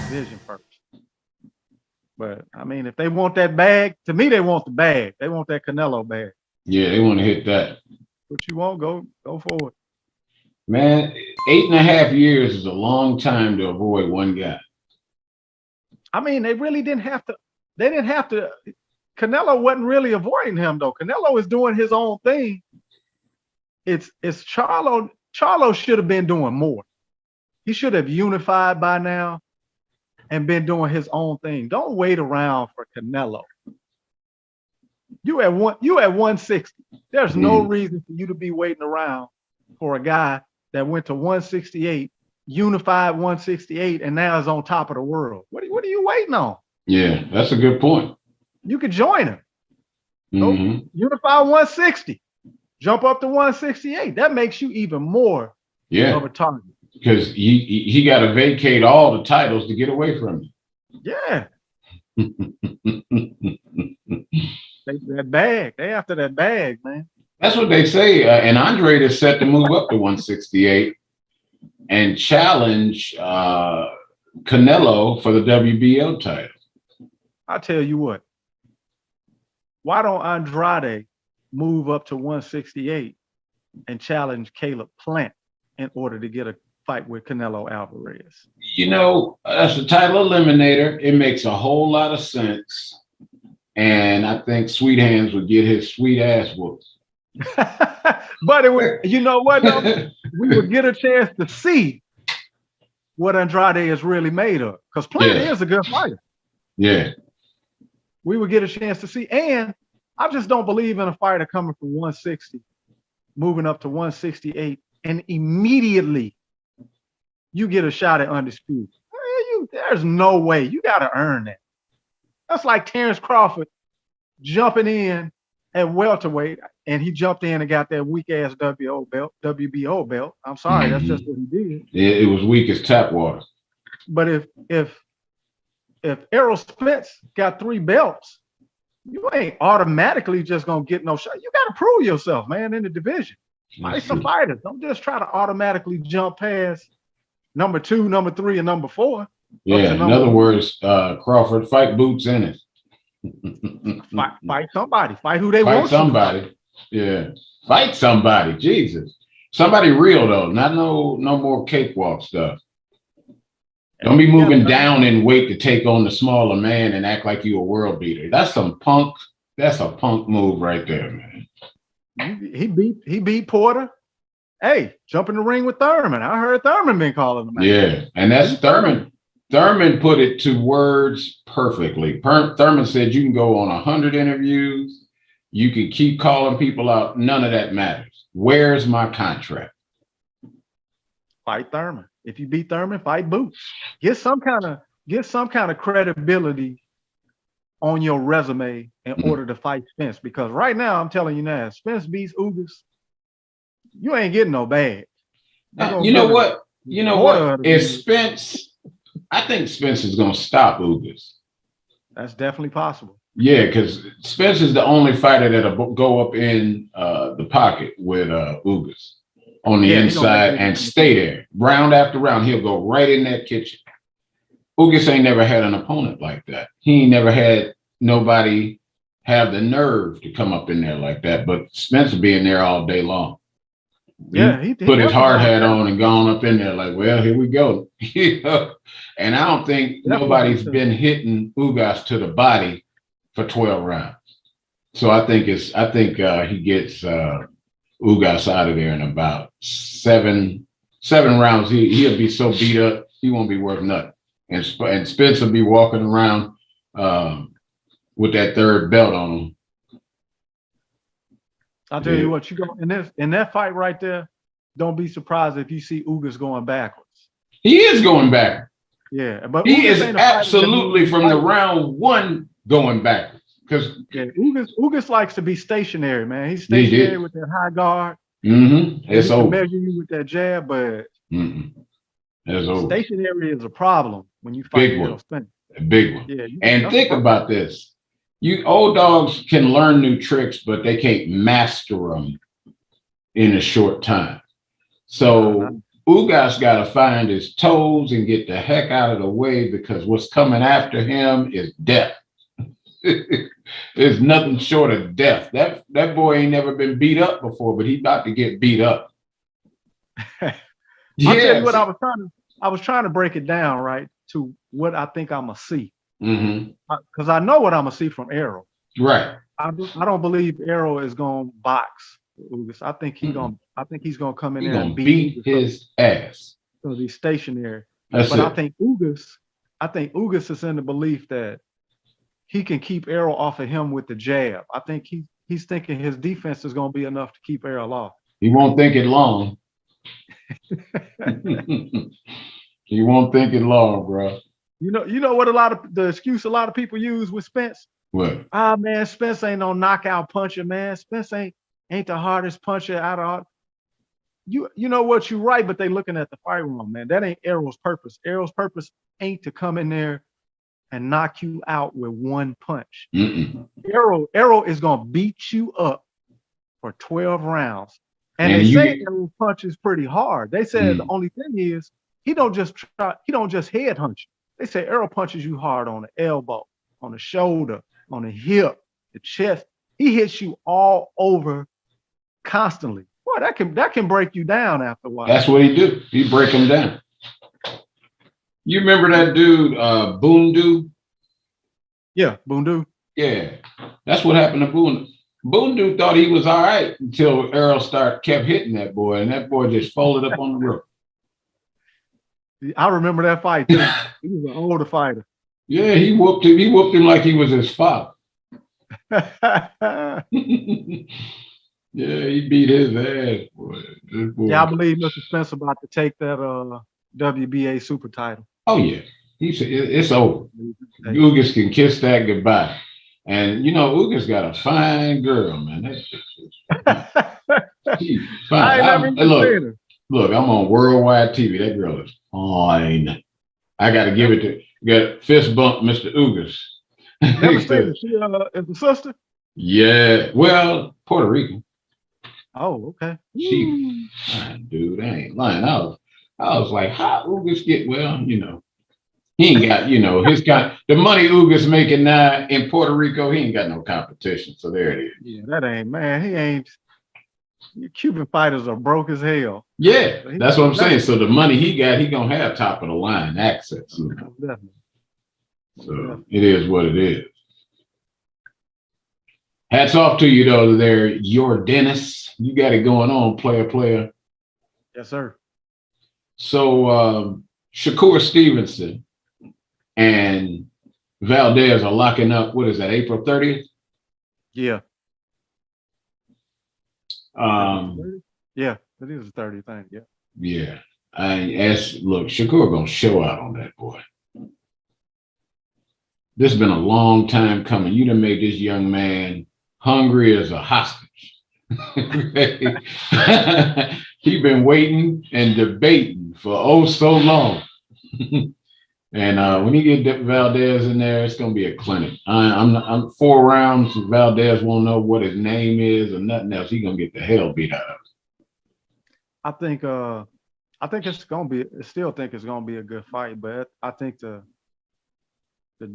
Vision first. But I mean, if they want that bag, to me, they want the bag. They want that Canelo bag. Yeah, they want to hit that. What you want, go for it. Man, 8.5 years is a long time to avoid one guy. I mean, they really didn't have to. They didn't have to. Canelo wasn't really avoiding him, though. Canelo is doing his own thing. It's Charlo. Charlo should have been doing more. He should have unified by now and been doing his own thing. Don't wait around for Canelo. You at 160. There's no reason for you to be waiting around for a guy that went to 168, unified 168, and now is on top of the world. What are you waiting on? Yeah, that's a good point. You could join him. Go unify 160, jump up to 168. That makes you even more of a target. Because he got to vacate all the titles to get away from you. Yeah. That bag. They after that bag, man. That's what they say. And Andre is set to move up to 168 and challenge Canelo for the WBO title. I'll tell you what. Why don't Andrade move up to 168 and challenge Caleb Plant in order to get a fight with Canelo Alvarez? You know, as a title eliminator, it makes a whole lot of sense. And I think Sweet Hands would get his sweet ass whooped. But it would, you know what, though? We would get a chance to see what Andrade is really made of. Because Plant is a good fighter. Yeah. We would get a chance to see. And I just don't believe in a fighter coming from 160, moving up to 168, and immediately you get a shot at undisputed. There's no way. You got to earn that. That's like Terrence Crawford jumping in at welterweight, and he jumped in and got that weak-ass WBO belt. I'm sorry, that's just what he did. Yeah, it was weak as tap water. But if Errol Spence got 3 belts, you ain't automatically just going to get no shot. You got to prove yourself, man, in the division. Fight some fighters. Don't just try to automatically jump past number 2, number 3, and number 4. Yeah, in other words, Crawford, fight boots in it. Fight somebody. Fight who they want. Fight somebody. Yeah. Fight somebody. Jesus. Somebody real, though. Not no more cakewalk stuff. Don't be moving down in weight to take on the smaller man and act like you a world beater. That's some punk. That's a punk move right there, man. He beat Porter. Hey, jump in the ring with Thurman. I heard Thurman been calling him out. Yeah, and that's Thurman. Thurman put it to words perfectly. Thurman said you can go on 100 interviews. You can keep calling people out. None of that matters. Where's my contract? Fight Thurman. If you beat Thurman, fight Boots. Get some kind of credibility on your resume in order to fight Spence. Because right now, I'm telling you now, if Spence beats 𝐬𝐸, you ain't getting no bag. You know what? If Spence, I think Spence is going to stop 𝐬𝐸. That's definitely possible. Yeah, because Spence is the only fighter that'll go up in the pocket with 𝐬𝐸 on the inside and stay there. Round after round, he'll go right in that kitchen. 𝐬𝐸 ain't never had an opponent like that. He ain't never had nobody have the nerve to come up in there like that. But Spence will be in there all day long. Yeah, he put his hard hat on and gone up in there like, well, here we go. And I don't think nobody's been hitting 𝐬𝐸 to the body for 12 rounds. So I think he gets 𝐬𝐸 out of there in about seven rounds. He'll be so beat up he won't be worth nothing. And Spence will be walking around with that 3rd belt on him. I'll tell you what, you go in that fight right there. Don't be surprised if you see 𝐬𝐸 going backwards. He is going back. Yeah, but he Ugas is ain't a absolutely from the round one going backwards. Because Ugas likes to be stationary, man. He's stationary with that high guard. It's over. Measure you with that jab, but it's over. Stationary is a problem when you fight Errol Spence. A big one. Yeah, and think about this. You old dogs can learn new tricks, but they can't master them in a short time. So Ugas got to find his toes and get the heck out of the way, because what's coming after him is death. There's nothing short of death. That boy ain't never been beat up before, but he about to get beat up. I'll tell you what, I was trying to break it down, right, to what I think I'm gonna see. Because I know what I'm gonna see from Errol. Right. I don't believe Errol is gonna box Ugas. I think he's gonna come in there and beat his ass. Because he's stationary. But I think Ugas is in the belief that he can keep Errol off of him with the jab. I think he's thinking his defense is gonna be enough to keep Errol off. He won't think it long. He won't think it long, bro. You know what the excuse a lot of people use with Spence? What? Man, Spence ain't no knockout puncher, man. Spence ain't the hardest puncher out of all. You know what, you're right, but they looking at the fight room, man. That ain't Errol's purpose. Errol's purpose ain't to come in there and knock you out with one punch. Errol is gonna beat you up for 12 rounds. And they say Errol punches pretty hard. They said the only thing is he don't just head hunch you. They say Errol punches you hard on the elbow, on the shoulder, on the hip, the chest. He hits you all over constantly. Boy, that can break you down after a while. That's what he do. He break him down. You remember that dude, Bundu? Yeah, Bundu. Yeah, that's what happened to Bundu. Bundu thought he was all right until Errol kept hitting that boy, and that boy just folded up on the rope. I remember that fight too. He was an older fighter. Yeah, he whooped him. He whooped him like he was his father. Yeah, he beat his ass, boy. Yeah, I believe Mr. Spence about to take that WBA super title. Oh yeah, it's over. Ugas can kiss that goodbye. And you know, Ugas got a fine girl, man. She's fine. Look, I'm on worldwide TV. That girl is fine. I got to give it to. Got fist bump, Mr. Ugas. Never seen her. She is the sister. Yeah, well, Puerto Rican. Oh, okay. She fine, dude. I ain't lying. I was like, how Ugas get? Well, you know, he ain't got, you know, the money Ugas making now in Puerto Rico, he ain't got no competition. So there it is. Yeah, that ain't, man. He ain't. Cuban fighters are broke as hell. Yeah, so that's what I'm saying. So the money he got, he gonna have top of the line access. You know? Definitely. So it is what it is. Hats off to you though. There, your Dennis. You got it going on, player. Yes, sir. So Shakur Stevenson and Valdez are locking up. What is that? April 30th? Yeah. Yeah, it is the 30th thing. Yeah. Yeah. Look, Shakur gonna show out on that boy. This has been a long time coming. You done made this young man hungry as a hostage. He been waiting and debating for oh so long. And when you get Valdez in there, it's gonna be a clinic. I'm 4 rounds. Valdez won't know what his name is or nothing else. He's gonna get the hell beat out of him. I think it's gonna be. I still think it's gonna be a good fight, but I think the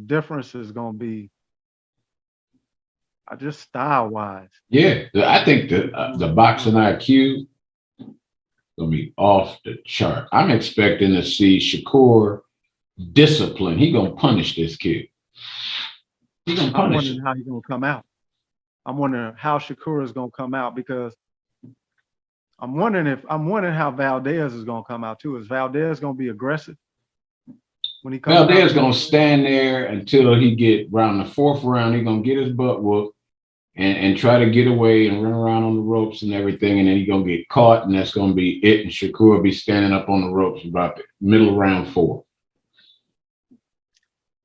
difference is gonna be just style wise. Yeah, I think the boxing IQ gonna be off the chart. I'm expecting to see Shakur discipline. He gonna punish this kid. He gonna punish him. I'm wondering how he's gonna come out. I'm wondering how Shakur is gonna come out, because I'm wondering how Valdez is gonna come out too. Is Valdez gonna be aggressive when he comes out? Valdez gonna stand there until he get around the 4th round. He gonna get his butt whooped and try to get away and run around on the ropes and everything, and then he gonna get caught, and that's gonna be it. And Shakur will be standing up on the ropes about the middle of round 4.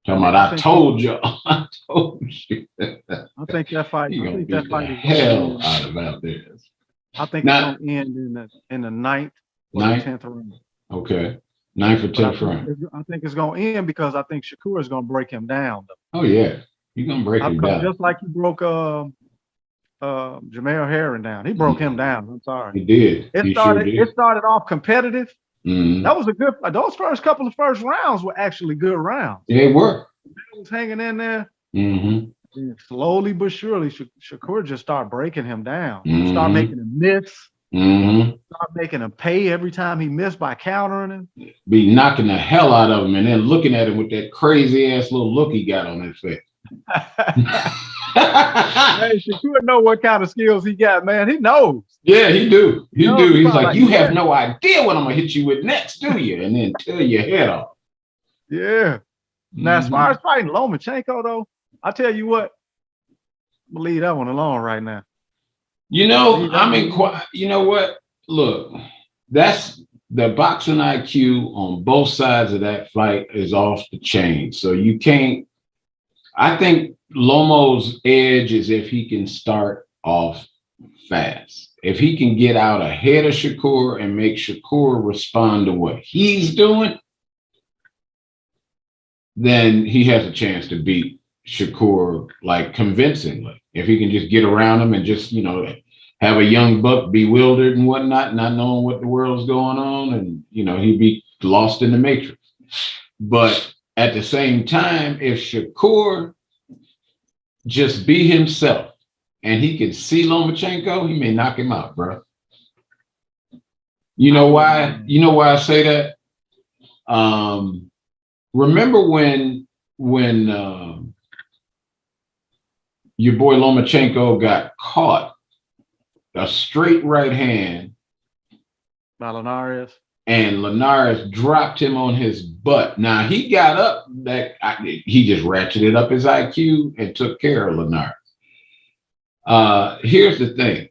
Talking about, I told you, I told you. I think that fight. You're I gonna think beat that fight the is hell out of Valdez. I think Now, it's gonna end in the ninth or the 10th round. Okay, 9th or 10th round. I think it's gonna end because I think Shakur is gonna break him down. Though. Oh yeah, you're gonna break him down. Just like he broke Jermall Charlo down. He broke him down. I'm sorry. He did. He sure did. It started off competitive. Mm-hmm. That was a good. Those first rounds were actually good rounds. They were. He was hanging in there. Mm-hmm. And slowly but surely, Shakur just started breaking him down. Mm-hmm. Start making him miss. Mm-hmm. Start making him pay every time he missed by countering him. Be knocking the hell out of him and then looking at him with that crazy ass little look he got on his face. Hey, Shakur know what kind of skills he got, man. He knows. Yeah, he do. He do. He's like, you have yeah. no idea what I'm gonna hit you with next, do you? And then tear your head off. Yeah. Now, as far as fighting Lomachenko, though, I tell you what, I'm gonna leave that one alone right now. You know, you know what? Look, that's the boxing IQ on both sides of that fight is off the chain. So you can't. I think Lomo's edge is if he can start off fast. If he can get out ahead of Shakur and make Shakur respond to what he's doing, then he has a chance to beat Shakur like convincingly. If he can just get around him and just, you know, have a young buck bewildered and whatnot, not knowing what the world's going on, and, you know, he'd be lost in the Matrix. But at the same time, if Shakur just be himself and he can see Lomachenko, he may knock him out, bro. You know why? You know why I say that? Remember when your boy Lomachenko got caught a straight right hand By Linares. And Linares dropped him on his butt. Now he got up, he just ratcheted up his IQ and took care of Linares. Here's the thing.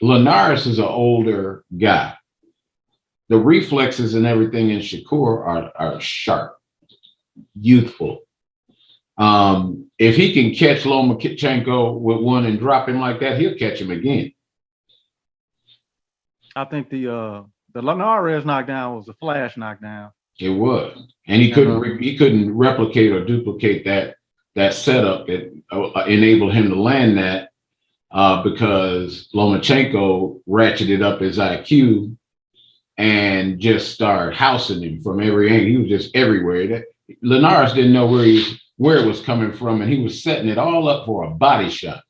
Linares is an older guy. The reflexes and everything in Shakur are sharp, youthful. If he can catch Lomachenko with one and drop him like that, he'll catch him again. I think the Linares knockdown was a flash knockdown. It was, and he couldn't replicate or duplicate that setup that enabled him to land that because Lomachenko ratcheted up his IQ and just started housing him from every angle. He was just everywhere. Linares didn't know where it was coming from, and he was setting it all up for a body shot.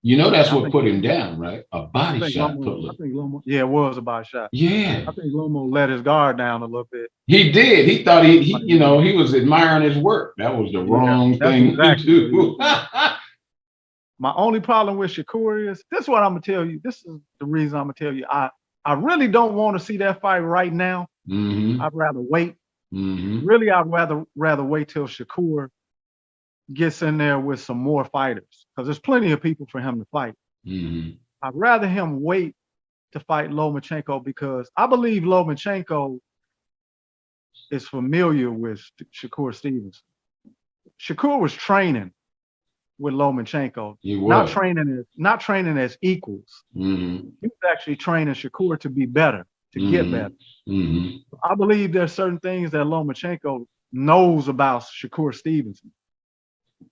You know, that's what put him down, right? A body shot. Yeah, it was a body shot. Yeah. I think Lomo let his guard down a little bit. He did. He thought he was admiring his work. That was the wrong thing to do. My only problem with Shakur is, this is what I'm going to tell you. This is the reason I'm going to tell you. I really don't want to see that fight right now. Mm-hmm. I'd rather wait. Mm-hmm. Really, I'd rather wait till Shakur gets in there with some more fighters, because there's plenty of people for him to fight. Mm-hmm. I'd rather him wait to fight Lomachenko, because I believe Lomachenko is familiar with Shakur Stevenson. Shakur was training with Lomachenko, not training as equals. Mm-hmm. He was actually training Shakur to be better, to get better. Mm-hmm. I believe there's certain things that Lomachenko knows about Shakur Stevenson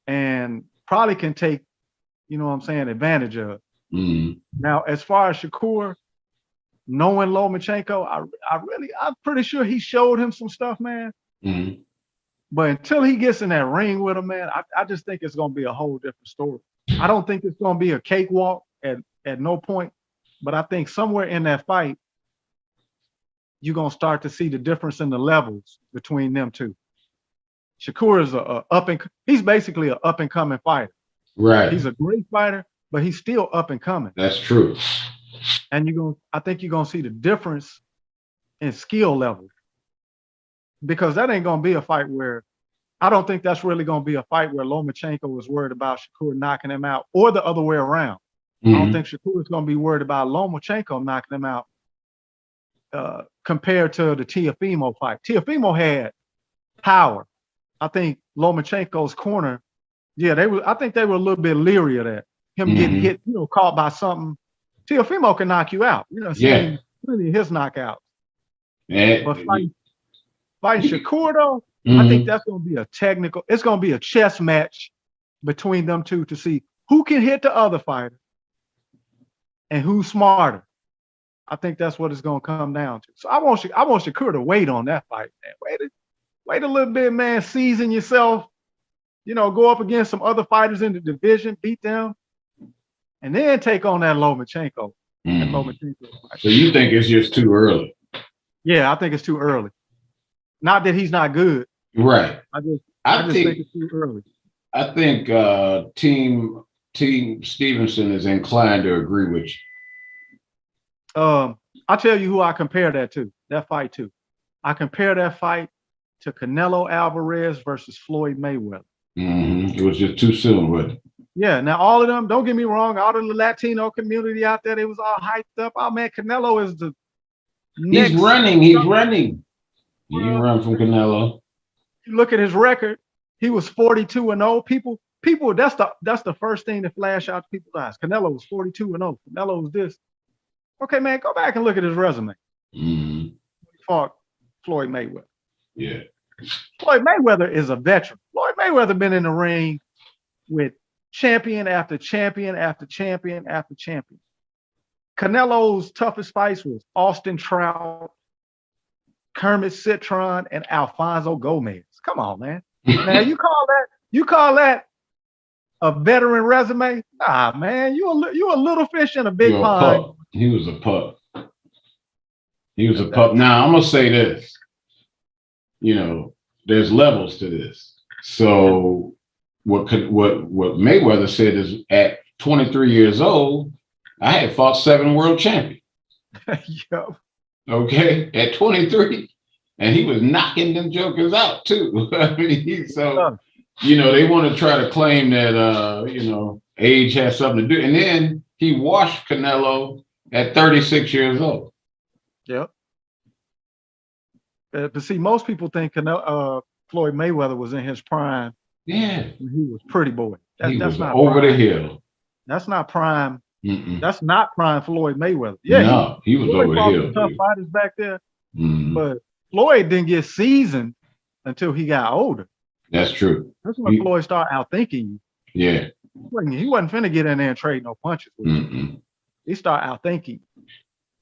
and probably can take, advantage of. Mm-hmm. Now, as far as Shakur, knowing Lomachenko, I'm pretty sure he showed him some stuff, man. Mm-hmm. But until he gets in that ring with him, man, I just think it's going to be a whole different story. I don't think it's going to be a cakewalk at no point, but I think somewhere in that fight, you're going to start to see the difference in the levels between them two. Shakur is he's basically an up and coming fighter. Right. He's a great fighter, but he's still up and coming. That's true. And I think you're going to see the difference in skill level. Because that ain't going to be a fight I don't think that's really going to be a fight where Lomachenko was worried about Shakur knocking him out, or the other way around. Mm-hmm. I don't think Shakur is going to be worried about Lomachenko knocking him out compared to the Teofimo fight. Teofimo had power. I think Lomachenko's corner, yeah, I think they were a little bit leery of that. Him getting hit, caught by something. 𝐸𝐸MO can knock you out. Seen plenty of his knockouts. But fighting Shakur though, I think that's going to be it's going to be a chess match between them two to see who can hit the other fighter and who's smarter. I think that's what it's going to come down to. So I want Shakur to wait on that fight, man. Wait a little bit, man. Season yourself. Go up against some other fighters in the division, beat them, and then take on that Lomachenko. So you think it's just too early? Yeah, I think it's too early. Not that he's not good. Right. I just think it's too early. I think Team Stevenson is inclined to agree with you. I'll tell you who I compare that fight to. I compare that fight to Canelo Alvarez versus Floyd Mayweather. It was just too soon, wasn't it? Yeah. Now, all of them, don't get me wrong, all of the Latino community out there, they was all hyped up. Oh, man, Canelo is the next. He's running. You run from Canelo. You look at his record. He was 42-0. People, that's the first thing that flash out to people's eyes. Canelo was 42-0. Canelo was this. Okay, man, go back and look at his resume. He fought Floyd Mayweather. Yeah. Floyd Mayweather is a veteran. Floyd Mayweather been in the ring with champion after champion after champion after champion. Canelo's toughest fights was Austin Trout, Kermit Citron, and Alfonso Gomez. Come on, man. Now you call that a veteran resume? Nah, man. You a little fish in a big pond. He was a pup. Now I'm gonna say this. There's levels to this. So what Mayweather said is at 23 years old, I had fought 7 world champions. Yep. Okay, at 23, and he was knocking them jokers out too. They want to try to claim that age has something to do, and then he washed Canelo at 36 years old. Yep. But see, most people think Floyd Mayweather was in his prime. Yeah, he was pretty boy. That's not over prime. The hill. That's not prime. That's not prime Floyd Mayweather. Yeah, no, he was Floyd over the hill. Tough fighters back there, but Floyd didn't get seasoned until he got older. That's true. That's when Floyd started outthinking you. Yeah, he wasn't finna get in there and trade no punches with you. He started outthinking.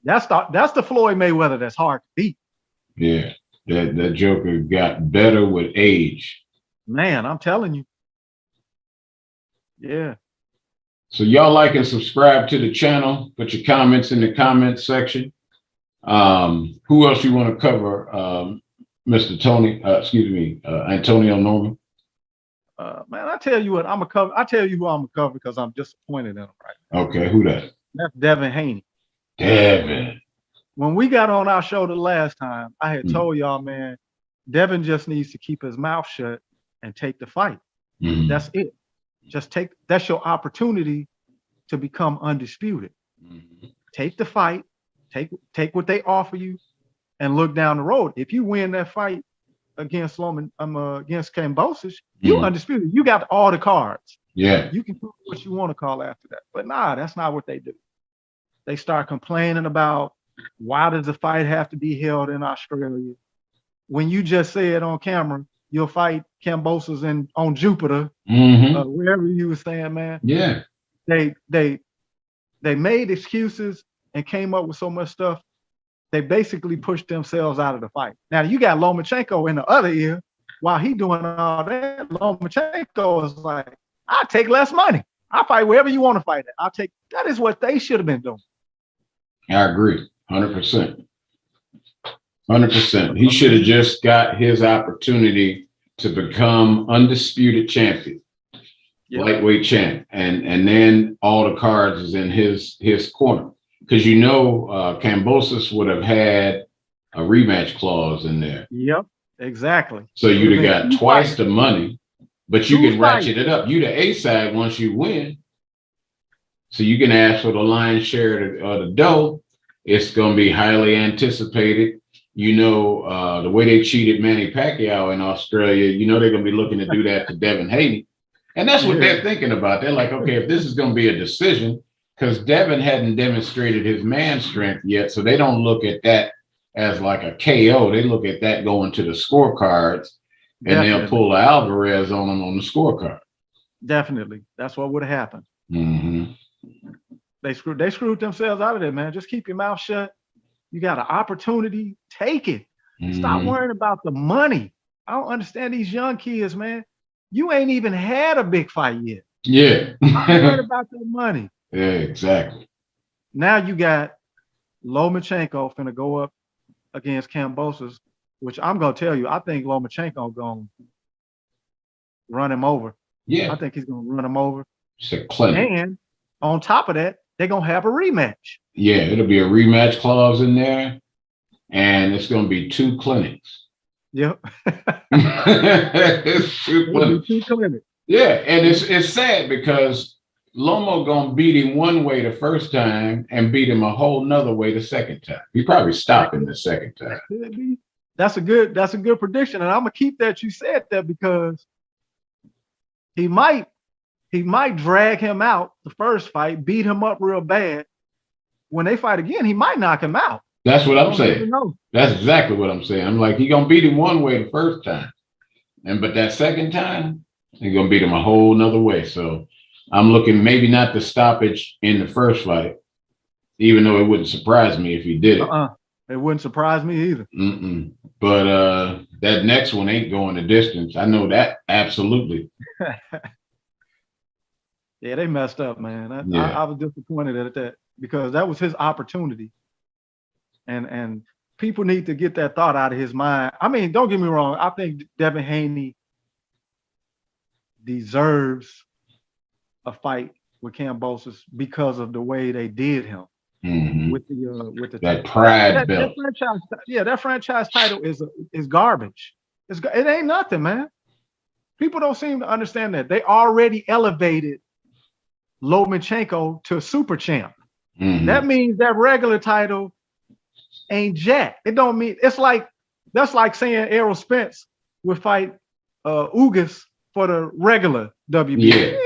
That's the Floyd Mayweather that's hard to beat. Yeah, that joker got better with age. Man, I'm telling you. Yeah. So y'all like and subscribe to the channel. Put your comments in the comment section. Who else you want to cover? Mr. Tony, Antonio Norman. Man, I tell you what, I'm gonna cover. I tell you who I'm gonna cover because I'm disappointed in him right now. Okay, who that? That's Devin Haney. Devin. When we got on our show the last time, I had told y'all, man, Devin just needs to keep his mouth shut and take the fight. That's it. That's your opportunity to become undisputed. Take the fight, take what they offer you, and look down the road. If you win that fight against Kambosos, you undisputed. You got all the cards. Yeah. You can do what you want to call after that. But nah, that's not what they do. They start complaining about why does the fight have to be held in Australia? When you just said on camera, you'll fight Kambosos on Jupiter, wherever you were saying, man. Yeah. They made excuses and came up with so much stuff. They basically pushed themselves out of the fight. Now you got Lomachenko in the other ear while he doing all that. Lomachenko is like, I'll take less money. I'll fight wherever you want to fight at. That is what they should have been doing. I agree. 100%. 100%. He should have just got his opportunity to become undisputed champion, lightweight champ, and then all the cards is in his corner. Because Kambosos would have had a rematch clause in there. Yep, exactly. So you'd have got twice the money, but you can ratchet it up. You the A side once you win. So you can ask for the lion's share of the dough. It's going to be highly anticipated. the way they cheated Manny Pacquiao in Australia, they're going to be looking to do that to Devin Haney. And that's what they're thinking about. They're like, okay, if this is going to be a decision, because Devin hadn't demonstrated his man strength yet, so they don't look at that as like a KO. They look at that going to the scorecards, and they'll pull Alvarez on him on the scorecard. Definitely. That's what would have happened. Mm-hmm. They screwed themselves out of it, man. Just keep your mouth shut. You got an opportunity, take it. Mm-hmm. Stop worrying about the money. I don't understand these young kids, man. You ain't even had a big fight yet. Yeah. I'm worried about the money. Yeah, exactly. Now you got Lomachenko finna go up against Kambosos, which I'm gonna tell you, I think Lomachenko gonna run him over. Yeah. I think he's gonna run him over. It's a clinic. And on top of that, they're gonna have a rematch. Yeah, it'll be a rematch clause in there, and it's gonna be 2 clinics. Yep. It's 2 clinics. 2 clinics. Yeah, and it's sad because Lomo gonna beat him one way the first time and beat him a whole nother way the second time. He probably stopped him the second time. That's a good prediction, and I'm gonna keep that you said that because he might drag him out the first fight, beat him up real bad. When they fight again, he might knock him out. That's what I'm saying. That's exactly what I'm saying. I'm like, he gonna beat him one way the first time, but that second time, he's gonna beat him a whole nother way. So I'm looking maybe not the stoppage in the first fight, even though it wouldn't surprise me if he did it. It wouldn't surprise me either. But that next one ain't going the distance. I know that absolutely. Yeah, they messed up, man. I was disappointed at that because that was his opportunity. And people need to get that thought out of his mind. I mean, don't get me wrong. I think Devin Haney deserves a fight with Kambosos because of the way they did him. Mm-hmm. With the that pride belt. That franchise title is garbage. It ain't nothing, man. People don't seem to understand that. They already elevated Lomachenko to super champ. Mm-hmm. That means that regular title ain't jack. It don't mean that's like saying Errol Spence would fight 𝐤𝐸𝐴 for the regular WBA. Yeah.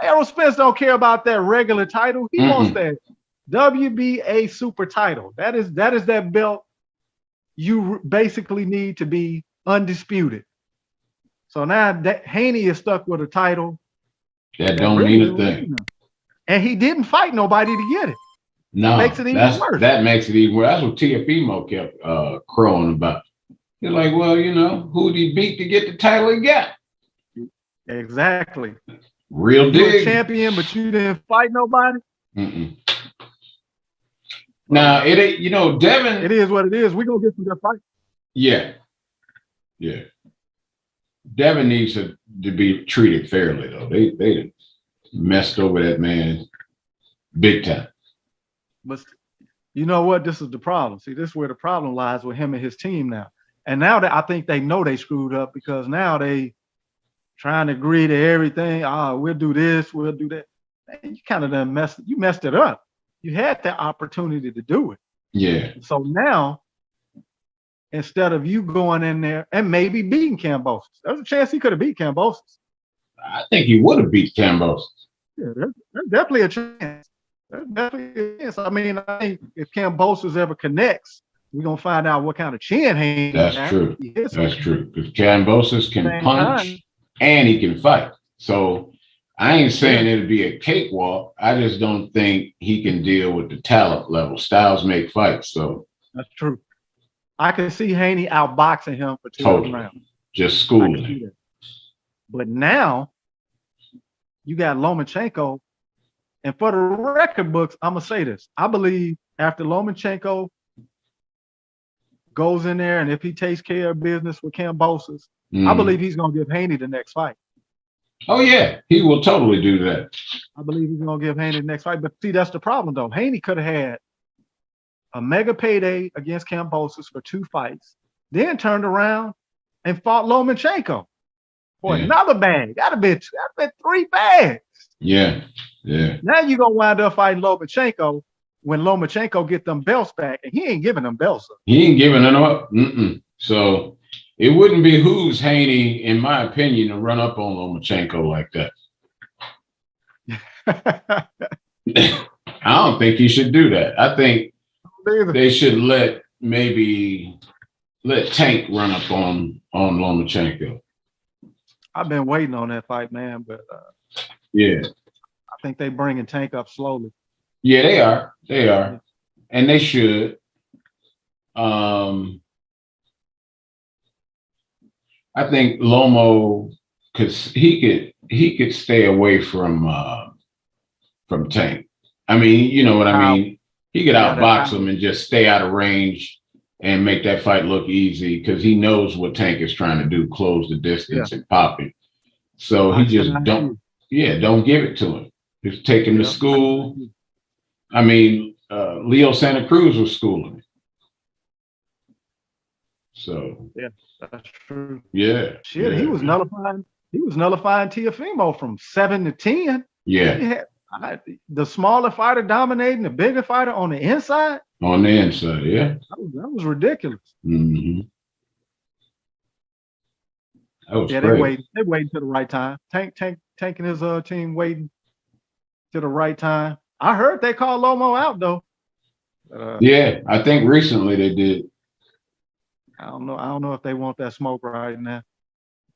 Errol Spence don't care about that regular title. He wants that WBA super title. That is that belt you basically need to be undisputed. So now that Haney is stuck with a title that don't mean a thing. And he didn't fight nobody to get it. No, that makes it even worse. That makes it even worse. That's what 𝐻𝐸𝐼 kept crowing about. They're like, well, who did he beat to get the title he got? Exactly. Real dig. You're a champion, but you didn't fight nobody. Now it ain't, Devin. It is what it is. We're gonna get some good fight. Yeah. Devin needs to be treated fairly though. They messed over that man big time. But you know what? This is the problem. See, this is where the problem lies with him and his team now. And now that I think they know they screwed up because now they trying to agree to everything. We'll do this, we'll do that. And you kind of messed it up. You had the opportunity to do it. Yeah. So now, instead of you going in there and maybe beating Kambosos, there's a chance he could have beat Kambosos. I think he would have beat Kambosos. Yeah, there's definitely a chance. There's definitely a chance. I mean, I think if Kambosos ever connects, we're gonna find out what kind of chin he has. That's true. That's true. Because Kambosos can punch and he can fight. So I ain't saying it'll be a cakewalk. I just don't think he can deal with the talent level. Styles make fights. So that's true. I can see Haney outboxing him for 2 rounds. Just schooling him. But now you got Lomachenko. And for the record books, I'm going to say this. I believe after Lomachenko goes in there and if he takes care of business with Kambosos, I believe he's going to give Haney the next fight. Oh, yeah. He will totally do that. I believe he's going to give Haney the next fight. But see, that's the problem, though. Haney could have had a mega payday against Kambosos for 2 fights, then turned around and fought Lomachenko for another bag. That'd been 3 bags. Yeah. Now you're going to wind up fighting Lomachenko when Lomachenko get them belts back, and he ain't giving them belts up. He ain't giving them up. So it wouldn't behoove Haney, in my opinion, to run up on Lomachenko like that. I don't think he should do that. I think they should let Tank run up on Lomachenko. I've been waiting on that fight, man, but yeah, I think they bringing Tank up slowly. Yeah, they are. They are, and they should. I think Lomo, because he could stay away from Tank. I mean, you know what I mean? He could outbox him and just stay out of range and make that fight look easy, because he knows what Tank is trying to do, close the distance and pop it. So he just don't give it to him. Just take him to school. I mean, Leo Santa Cruz was schooling him. So yeah, that's true. Yeah. Shit, he was nullifying Teofimo from 7 to 10. Yeah. The smaller fighter dominating the bigger fighter on the inside. On the inside, yeah. That was ridiculous. Mm-hmm. That was They waiting to the right time. Tank and his team waiting to the right time. I heard they called Lomo out though. Yeah, I think recently they did. I don't know if they want that smoke right now.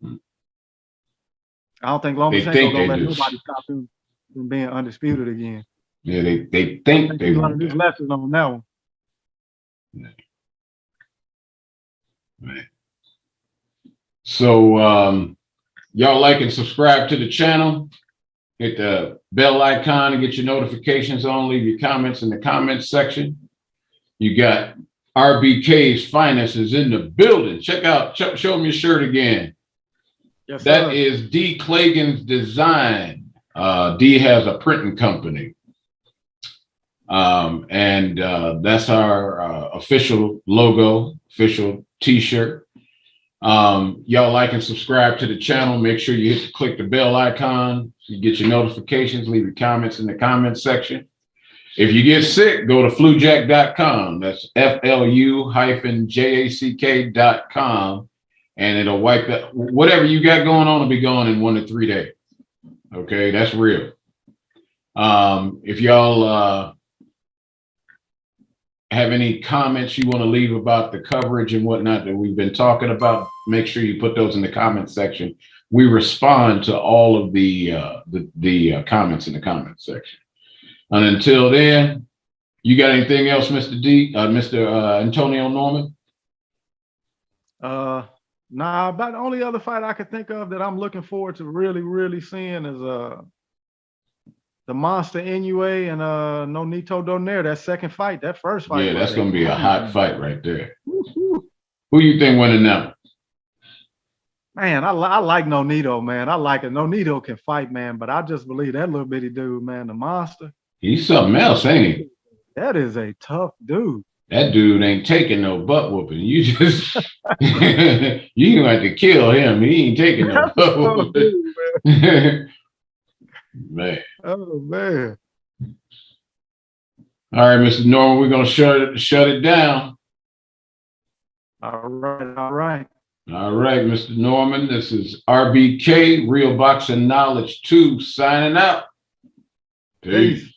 I don't think Lomachenko gonna let nobody stop him from being undisputed again. Yeah, they think they want his lesson on that one. Yeah. Right. So y'all like and subscribe to the channel. Hit the bell icon to get your notifications on. Leave your comments in the comments section. You got RBK's Finest is in the building. Check out, show them your shirt again. Yes, that sir. is D. Clagan's design. D has a printing company. And that's our official logo, official t-shirt. Y'all like and subscribe to the channel. Make sure you click the bell icon so you get your notifications. Leave your comments in the comments section. If you get sick, go to flujack.com. That's FLU-JACK.com. And it'll wipe that. Whatever you got going on will be gone in 1 to 3 days. Okay, that's real. If y'all have any comments you want to leave about the coverage and whatnot that we've been talking about, make sure you put those in the comment section. We respond to all of the comments in the comment section. And until then, you got anything else, Mr. Mr. Antonio Norman? Nah, about the only other fight I could think of that I'm looking forward to really seeing is the Monster Inoue and Nonito Donaire. That second fight, that first fight. Yeah, that's gonna be a hot fight right there. Woo-hoo. Who you think winning that? Man, I like Nonito, man. I like it. Nonito can fight, man, but I just believe that little bitty dude, man, the Monster. He's something else, ain't he? That is a tough dude. That dude ain't taking no butt whooping. You just you gonna have to kill him. He ain't taking no butt whooping. Man. Oh man. All right, Mr. Norman, we're gonna shut it down. All right. All right, Mr. Norman. This is RBK, Real Boxing Knowledge 2, signing out. Peace.